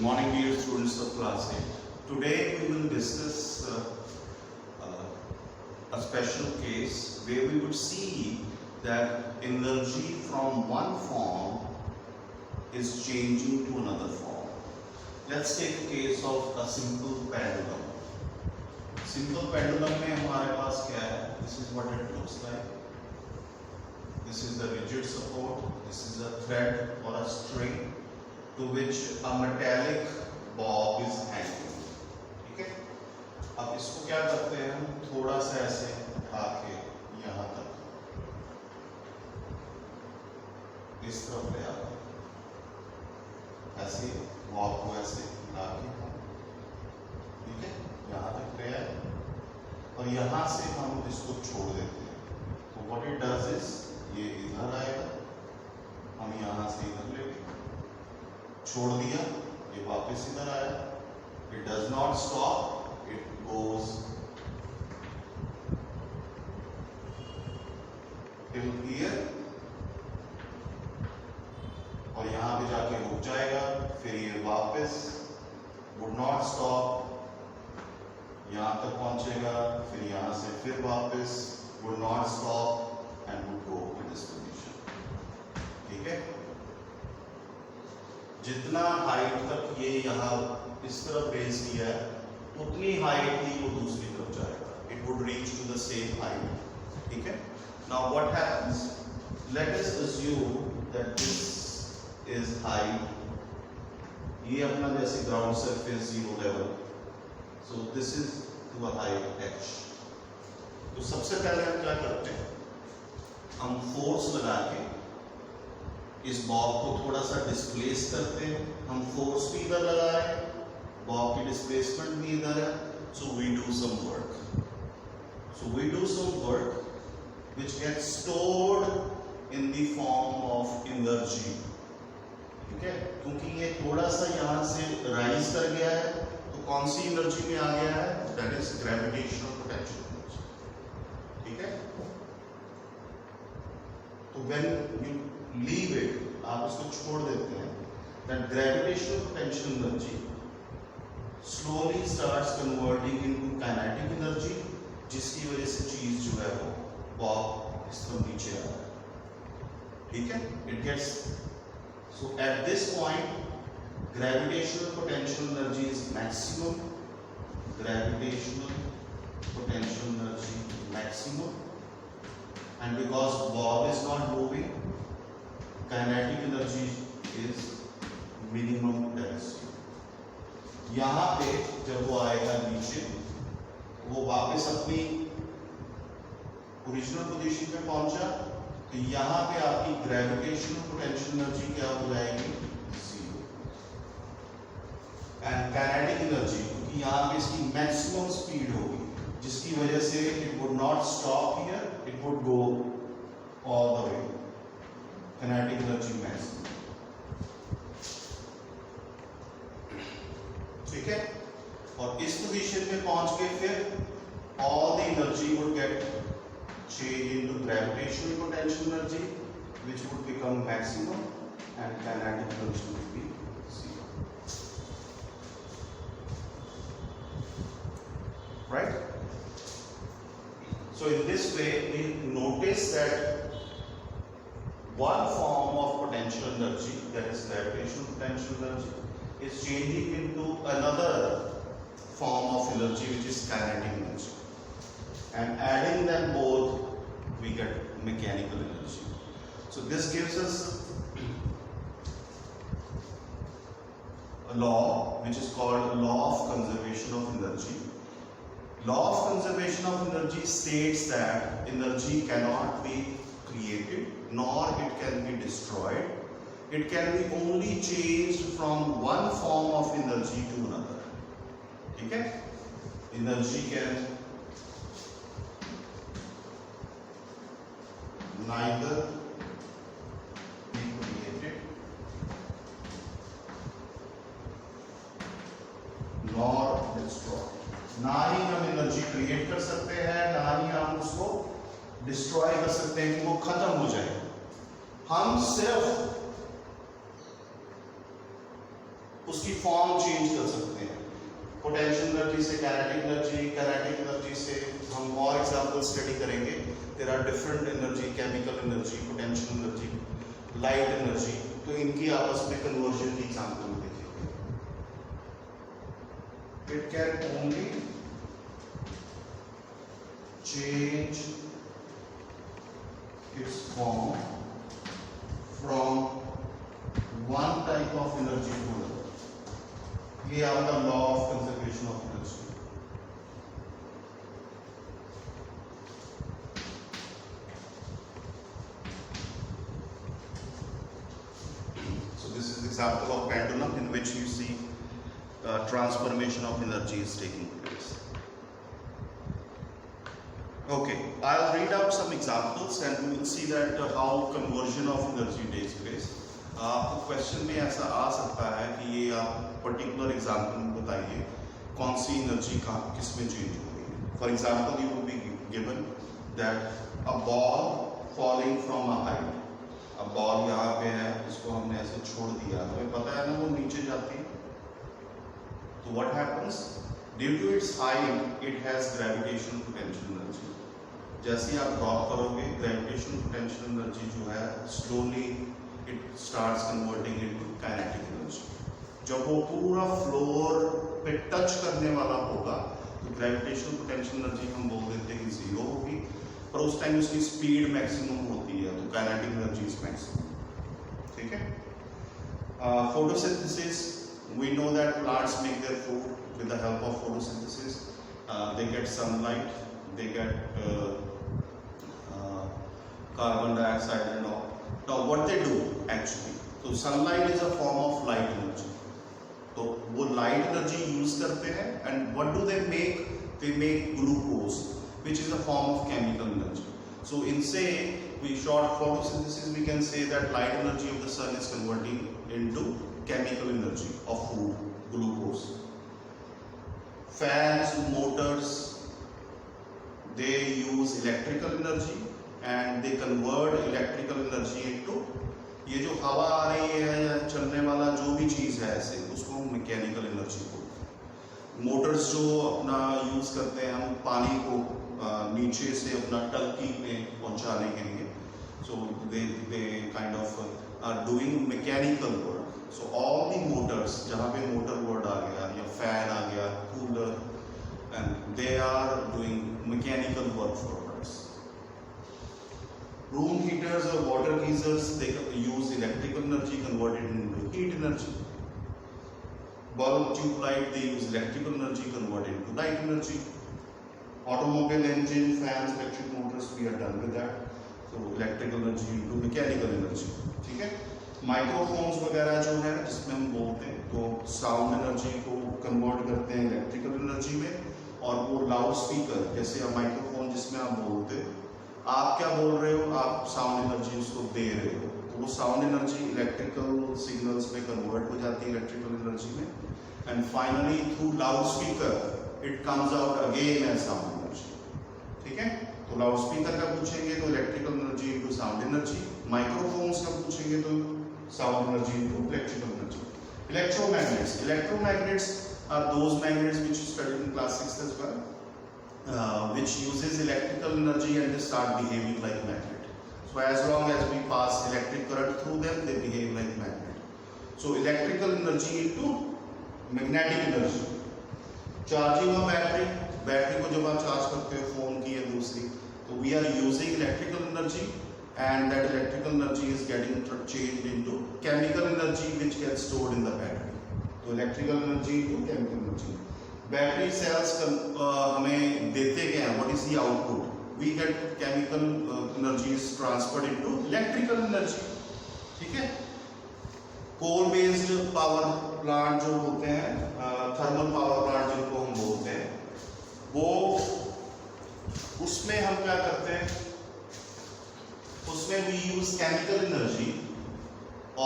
Good morning, dear students of class 8. Today we will discuss a special case where we would see that energy from one form is changing to another form. Let's take a case of a simple pendulum. Simple pendulum में हमारे पास क्या है? This is what it looks like. This is the rigid support. This is a thread or a string to which a metallic bob is hanging. ठीक है? अब इसको क्या करते हैं हम? थोड़ा सा ऐसे उठा के यहाँ तक इस तरफ ले आते हैं, ऐसे बॉब को ऐसे ला के, ठीक है, यहाँ तक ले आए और यहाँ से हम इसको छोड़ देते हैं. तो व्हाट इट डज इज, ये इधर आएगा, हम यहाँ से इधर ले गए, छोड़ दिया, ये वापस इधर आया. It does not stop, it goes till here और यहाँ पे जाके रुक जाएगा. फिर ये वापस वुड नॉट स्टॉप, यहाँ तक पहुंचेगा, फिर यहाँ से फिर वापस would not stop and would go in this position. ठीक है? जितना हाइट तक ये यहाँ इस तरफ रेज किया है उतनी हाइट ही वो दूसरी तरफ जाएगा. It would reach to the same height. ठीक है? Now what happens, let us assume that this is height. ये अपना जैसे ground surface zero level, so this is to a height h. तो सबसे पहले हम क्या करते हैं, हम फोर्स लगा के इस बॉब को थोड़ा सा डिस्प्लेस करते हैं. हम फोर्स भी इधर लगा रहे हैं, बॉब की डिस्प्लेसमेंट भी इधर है. So we do some work. Which gets stored in the form of energy. ठीक है? क्योंकि ये थोड़ा सा यहाँ से राइज कर गया है, तो कौन सी एनर्जी में आ गया है? That is gravitational potential energy. ठीक है? तो व्हेन यू लीव इट, आप इसको छोड़ देते हैं, that gravitational potential energy slowly starts converting into kinetic energy, जिसकी वजह से चीज जो है वो बॉब इस तरह नीचे आ रहा है. ठीक है? It gets, so at this point gravitational potential energy is maximum. And because bob is not moving, kinetic energy is minimum density. यहाँ पे जब वो आएगा नीचे, वो वापस अपनी ओरिजिनल पोजीशन पे पहुंचा, तो यहाँ पे आपकी ग्रेविटेशनल पोटेंशियल एनर्जी क्या हो जाएगी? जीरो. एंड काइनेटिक एनर्जी, क्योंकि यहाँ पे इसकी मैक्सिमम स्पीड होगी, जिसकी वजह से it would not stop here, it would go all the way. Kinetic energy maximum. ठीक है? और इस पोजीशन पे पहुंच के फिर all the energy would get change into gravitational potential energy, which would become maximum, and kinetic energy would be zero. Right? So in this way we notice that one form of potential energy, that is gravitational potential energy, is changing into another form of energy, which is kinetic energy, and adding them both we get mechanical energy. So this gives us a law which is called law of conservation of energy. Law of conservation of energy states that energy cannot be created nor it can be destroyed. It can be only changed from one form of energy to another. Okay? Energy can neither be created nor destroyed. ना ही हम energy create कर सकते हैं, ना ही हम उसको destroy कर सकते हैं कि वो खत्म हो जाए. हम सिर्फ उसकी फॉर्म चेंज कर सकते हैं। पोटेंशियल एनर्जी से काइनेटिक एनर्जी से हम और एग्जांपल स्टडी करेंगे। There are different energy, chemical energy, potential energy, light energy, तो इनकी आपस में कन्वर्जन की एग्जांपल देखेंगे। It can only change its form from one type of energy to another। ये आपका law of conservation of energy. So this is example of pendulum in which you see transformation of energy is taking place. Okay, I'll read out some examples and we will see that how conversion of energy takes place. आपको question में ऐसा आ सकता है कि ये आप particular example में बताइए कौन सी एनर्जी कहाँ किस में चेंज हो रही है। For example you will be given that a ball falling from a height. अब बॉल यहाँ पे है, इसको हमने ऐसे छोड़ दिया, हमें पता है ना वो नीचे जाती है, तो what happens due to its height it has gravitational potential energy. जैसे आप ड्रॉप करोगे ग्रेविटेशनल पोटेंशियल एनर्जी जो है slowly it starts converting into kinetic energy. जब वो पूरा फ्लोर पे टच करने वाला होगा तो ग्रेविटेशनल पोटेंशियल एनर्जी हम बोल देते हैं कि जीरो होगी, पर उस टाइम उसकी स्पीड मैक्सिमम होती है, तो काइनेटिक एनर्जी इज मैक्सिमम। ठीक है। Photosynthesis, we know that plants make their food with the help of photosynthesis. They get sunlight, they get carbon dioxide and all. Now what they do actually, so sunlight is a form of light energy, तो वो light energy use करते हैं and what do they make? They make glucose which is a form of chemical energy. So in say we short photosynthesis we can say that light energy of the sun is converting into chemical energy of food, glucose. Fans, motors, they use electrical energy and they convert electrical energy into, ये जो हवा आ रही है या चलने वाला जो भी चीज है ऐसे उसको मैकेनिकल एनर्जी को। मोटर्स जो अपना यूज करते हैं हम पानी को नीचे से अपना टंकी में पहुंचाने के लिए, so they kind of are doing mechanical work. So all the motors, जहाँ पे मोटर वर्ड आ गया या फैन आ गया, cooler, and they are doing mechanical work for us. Room heaters or water geysers, they use electrical energy converted into heat energy. Bulb, tube light, they use electrical energy converted into light energy. Automobile engine, fans, electric motors, we are done with that. So electrical energy into mechanical energy. ठीक है। Microphones वगैरह जो है जिसमें हम बोलते हैं तो साउंड एनर्जी को कन्वर्ट करते हैं इलेक्ट्रिकल एनर्जी में, और वो लाउड स्पीकर जैसे माइक्रोफोन जिसमें आप बोलते हैं, आप क्या बोल रहे हो, आप साउंड एनर्जी उसको दे रहे हो, तो वो साउंड एनर्जी इलेक्ट्रिकल सिग्नल्स में कन्वर्ट हो जाती है इलेक्ट्रिकल एनर्जी में, and finally through loudspeaker it comes out again as sound energy. ठीक है। तो लाउड स्पीकर का पूछेंगे तो electrical energy into sound energy, microphones का पूछेंगे तो sound energy into electrical energy. Electromagnets are those magnets which you studied in class 6 as well, which uses electrical energy and they start behaving like magnet. So as long as we pass electric current through them, they behave like magnet. So electrical energy into magnetic energy. Charging a battery को जब आप charge करते हो phone की या दूसरी, तो we are using electrical energy and that electrical energy is getting changed into chemical energy which gets stored in the battery. तो electrical energy into chemical energy. Battery cells हमें देते क्या हैं? What is the output? We get chemical energy is transferred into electrical energy. ठीक है? Coal based power plant जो होते हैं, thermal power plant जिनको हम बोलते हैं, वो उसमें हम क्या करते हैं, उसमें we use chemical energy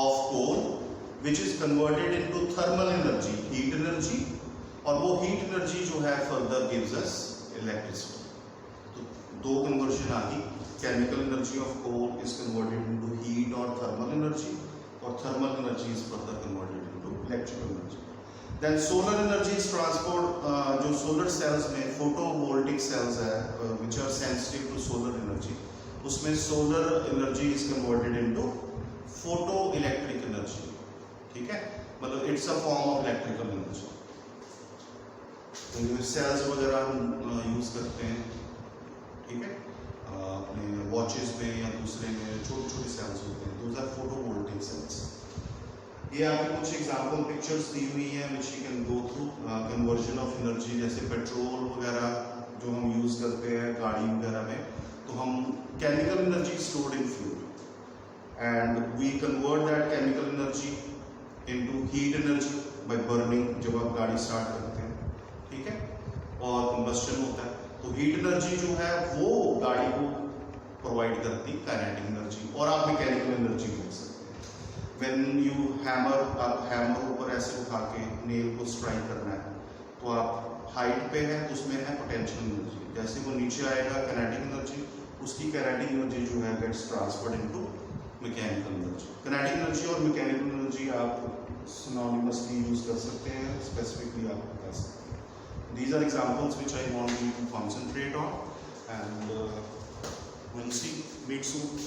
of coal which is converted into thermal energy, heat energy, और वो heat energy जो है further gives us electricity. तो दो conversion आ गई, chemical energy of coal is converted into heat or thermal energy, और thermal energy is further converted into electrical energy. Then solar energy is transport, जो solar cells में photovoltaic cells है which are sensitive to solar energy, उसमें solar energy is converted into photo electric energy, ठीक है, मतलब it's a form of electrical energy. तो cells वगैरह हम यूज करते हैं, ठीक है, अपने वॉचेस में या दूसरे में छोटे छोटे सेल्स होते हैं, दोज आर फोटोवोल्टिक सेल्स। ये आपको कुछ एग्जांपल पिक्चर्स दी हुई हैं which you can go through. Conversion of energy, जैसे पेट्रोल वगैरह जो हम यूज करते हैं गाड़ी वगैरह में, तो हम chemical energy stored in fuel and we convert that chemical energy into heat energy by burning, जब आप गाड़ी स्टार्ट करते हैं, ठीक है, और कंबस्शन होता है, तो हीट एनर्जी जो है वो गाड़ी को प्रोवाइड करती है काइनेटिक एनर्जी, और आप मैकेनिकल एनर्जी बोल सकते हैं। व्हेन यू हैमर, आप हैमर ऊपर ऐसे उठा के नेल को स्ट्राइक करना है, तो आप हाइट पे है तो उसमें है पोटेंशियल एनर्जी, जैसे वो नीचे आएगा काइनेटिक एनर्जी, उसकी काइनेटिक एनर्जी जो है gets transferred into mechanical energy. Kinetic energy और मैकेनिकल एनर्जी आप सिनोनिमसली यूज कर सकते हैं, स्पेसिफिकली आप बता सकते हैं। These are examples which I want you to concentrate on, and we'll see. Meet soon.